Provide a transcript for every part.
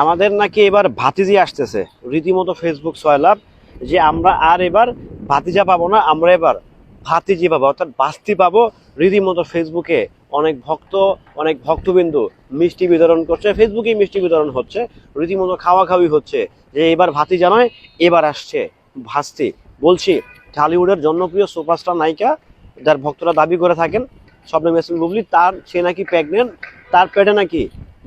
আমাদের নাকি এবার ভাতিজি আসতেছে, রীতিমতো ফেসবুক সয়লাভ, যে আমরা আর এবার ভাতিজা পাবো না, আমরা এবার ভাতিজি পাবো, অর্থাৎ বাস্তি পাবো। রীতিমতো ফেসবুকে অনেক ভক্তবিন্দু মিষ্টি বিতরণ করছে, ফেসবুকেই মিষ্টি বিতরণ হচ্ছে, রীতিমতো খাওয়া খাওয়ি হচ্ছে, যে এবার ভাতিজা নয়, এবার আসছে ভাস্তি। বলছি, ঢালিউডের জনপ্রিয় সুপারস্টার নায়িকা, যার ভক্তরা দাবি করে থাকেন, শবনম ইয়াসমিন বুবলি, সে নাকি প্রেগনেন্ট, তার পেটে নাকি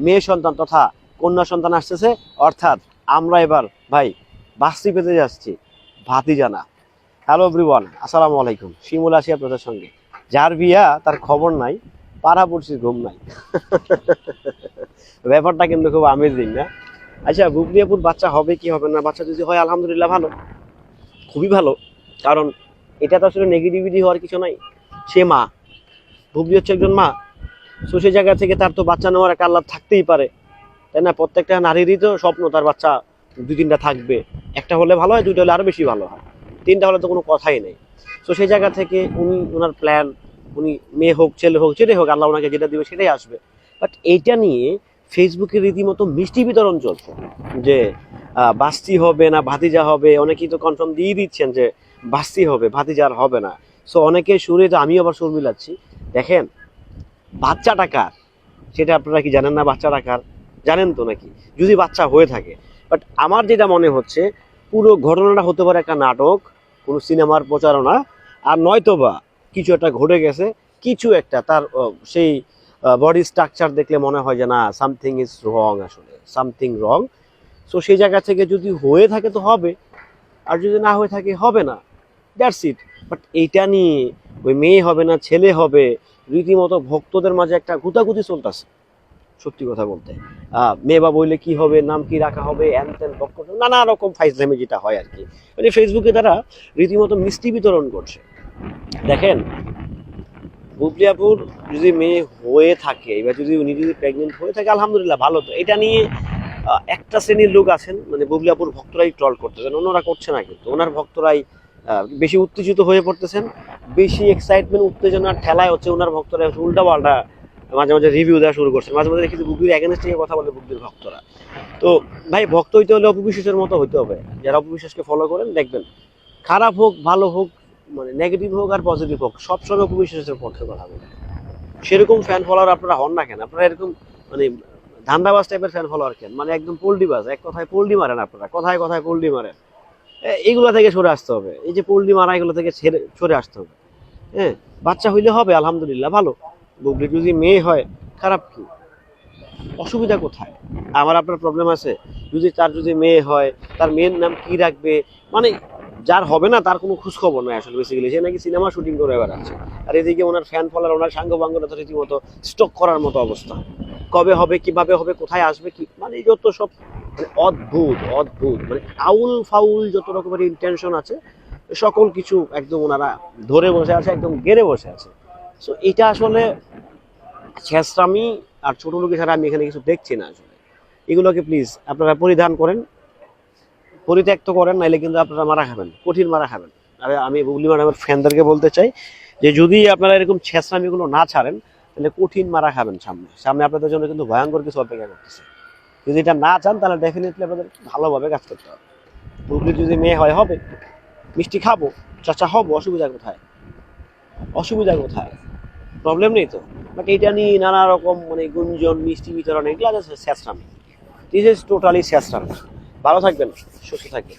মেয়ে সন্তান তথা কন্যা সন্তান আসতেছে। অর্থাৎ আমরা এবার ভাই বাস্তি পেতে যাচ্ছি, ভাতিজা না। হ্যালো এভরিওয়ান, আসসালামু আলাইকুম। শিমুল আছি আপনাদের সঙ্গে। যার বিয়া তার খবর নাই, পাড়াপড়শির ঘুম নাই। ব্যাপারটা কিন্তু খুব আমেজিং না? আচ্ছা, বুবলি আপুর বাচ্চা হবে কি হবে না, বাচ্চা যদি হয় আলহামদুলিল্লাহ ভালো, খুবই ভালো। কারণ এটা তো আসলে নেগেটিভিটি হওয়ার কিছু নাই। সে মা, বুবলি হচ্ছে একজন মা। তো সেই জায়গা থেকে তার তো বাচ্চা নেওয়ার একটা আল্লাহ থাকতেই পারে, তাই না? প্রত্যেকটা নারীরই তো স্বপ্ন তার বাচ্চা 2-3টা থাকবে। একটা হলে ভালো হয়, 2টা হলে আরো বেশি ভালো হয়, 3টা হলে তো কোনো কথাই নেই। তো সেই জায়গা থেকে ওনার প্ল্যান, উনি মেয়ে হোক ছেলে হোক যেটাই হোক, আল্লাহ ওনাকে যেটা দিবে সেটাই আসবে। বাট এইটা নিয়ে ফেসবুকে রীতিমতো মিষ্টি বিতরণ চলছে, যে বাস্তি হবে না ভাতিজা হবে। অনেকেই তো কনফার্ম দিয়ে দিচ্ছেন যে বাস্তি হবে, ভাতিজা আর হবে না। সো অনেকের সুরে তো আমিও আবার সুর মিলাচ্ছি। দেখেন, বাচ্চাটা কার সেটা আপনারা কি জানেন না? বাচ্চাটা কার জানেন তো নাকি? যদি বাচ্চা হয়ে থাকে, বাট আমার যেটা মনে হচ্ছে, পুরো ঘটনাটা হতে পারে একটা নাটক, কোনো সিনেমার প্রচারণা, আর নয়তোবা কিছু একটা ঘটে গেছে, কিছু একটা তার সেই বডি স্ট্রাকচার দেখলে মনে হয় যে না, সামথিং ইজ রং, আসলে সামথিং রং। সো সেই জায়গা থেকে যদি হয়ে থাকে তো হবে, আর যদি না হয়ে থাকে হবে না, দ্যাটস ইট। বাট এইটা নিয়ে ওই মেয়ে হবে না ছেলে হবে, রীতিমতো ভক্তদের মাঝে একটা গুতাগুতি চলতেছে। সত্যি কথা বলতে, মেয়ে বা বইলে কি হবে, নাম কি রাখা হবে, হ্যান ত্যান বক্ক, নানা রকম ফাইজলামি যেটা হয় আর কি, মানে ফেসবুকে তারা রীতিমতো মিষ্টি বিতরণ করছে। দেখেন, বুবলি আপুর যদি মেয়ে হয়ে থাকে, এবার যদি উনি যদি প্রেগনেন্ট হয়ে থাকে আলহামদুলিল্লাহ ভালো। তো এটা নিয়ে একটা শ্রেণীর লোক আছেন, মানে বুবলি আপুর ভক্তরাই ট্রল করতেছেন, অন্যরা করছে না, কিন্তু ওনার ভক্তরাই বেশি উত্তেজিত হয়ে পড়তেছেন, বেশি এক্সাইটমেন্ট উত্তেজনার ঠেলায় হচ্ছে ওনার ভক্তরা উল্টা পাল্টা মাঝে মাঝে রিভিউ দেওয়া শুরু করছে। মাঝে মাঝে দেখি বুবলির এগেনস্ট নিয়ে কথা বলে বুবলির ভক্তরা। তো ভাই, ভক্ত হইতে হলে অপবিশ্বাসের মতো হইতে হবে। যারা অপবিশ্বাসকে ফলো করেন, দেখবেন খারাপ হোক ভালো হোক, মানে নেগেটিভ হোক আর পজিটিভ হোক, সবসময় অপবিশ্বাসের পক্ষে কথা বলে। সেরকম ফ্যান ফলোয়ার আপনারা হন না কেন? আপনারা এরকম মানে ধান্দাবাজ টাইপের ফ্যান ফলোয়ার কেন? মানে একদম পোল্ট্রিবাজ, এক কথায় পোল্ট্রি মারেন আপনারা, কথায় কথায় পোল্ট্রি মারেন। এইগুলো থেকে সরে আসতে হবে, এই যে পোল্ট্রি মারা, এগুলো থেকে সরে আসতে হবে। হ্যাঁ, বাচ্চা হইলে হবে আলহামদুলিল্লাহ ভালো। বুবলি যদি মেয়ে হয়, খারাপ কি, অসুবিধা কোথায়? আমার আপনার প্রবলেম আছে? যদি মেয়ে হয়, তার মেয়ের নাম কি রাখবে, মানে যার হবে না তার কোনো খোঁজ খবর নাই আসলে। বেসিক্যালি সে নাকি সিনেমা শুটিং করে বেড়াচ্ছে, আর এদিকে ওনার ফ্যান ফলোয়ার, ওনার সাঙ্গ বাঙ্গরা তো রীতিমতো স্টক করার মতো অবস্থা। কবে হবে, কিভাবে হবে, কোথায় আসবে, কি, মানে যত সব মানে অদ্ভুত অদ্ভুত, মানে আউল ফাউল যত রকমের ইন্টেনশন আছে, সকল কিছু একদম ওনারা ধরে বসে আছে, একদম গেড়ে বসে আছে। সো এটা আসলে ছেঁচড়ামি আর ছোট লোকের ছাড়া আমি এখানে কিছু দেখছি না আসলে। এগুলোকে প্লিজ আপনারা পরিধান করেন, পরিত্যক্ত করেন, নাইলে কিন্তু আপনারা মারা খাবেন, কঠিন মারা খাবেন। আর আমি বুবলি ম্যাডামের ফ্যানদেরকে বলতে চাই যে যদি আপনারা এরকম ছেঁচড়ামিগুলো না ছাড়েন, তাহলে কঠিন মারা খাবেন। সামনে সামনে আপনাদের জন্য কিন্তু ভয়ঙ্কর কিছু অপেক্ষা করতেছে। যদি এটা না চান, তাহলে ডেফিনেটলি আপনাদের ভালোভাবে কাজ করতে হবে। বুবলি যদি মেয়ে হয়, হবে, মিষ্টি খাবো, চাচা হবো, অসুবিধা কোথায়? অসুবিধা কোথায়? প্রবলেম নেই তো। বাট এটা নিয়ে নানা রকম মানে গুঞ্জন, মিষ্টি বিতরণ, এগুলো ছেঁচড়ামি। দিস ইজ টোটালি ছেঁচড়ামি। ভালো থাকবেন, সুস্থ থাকবেন।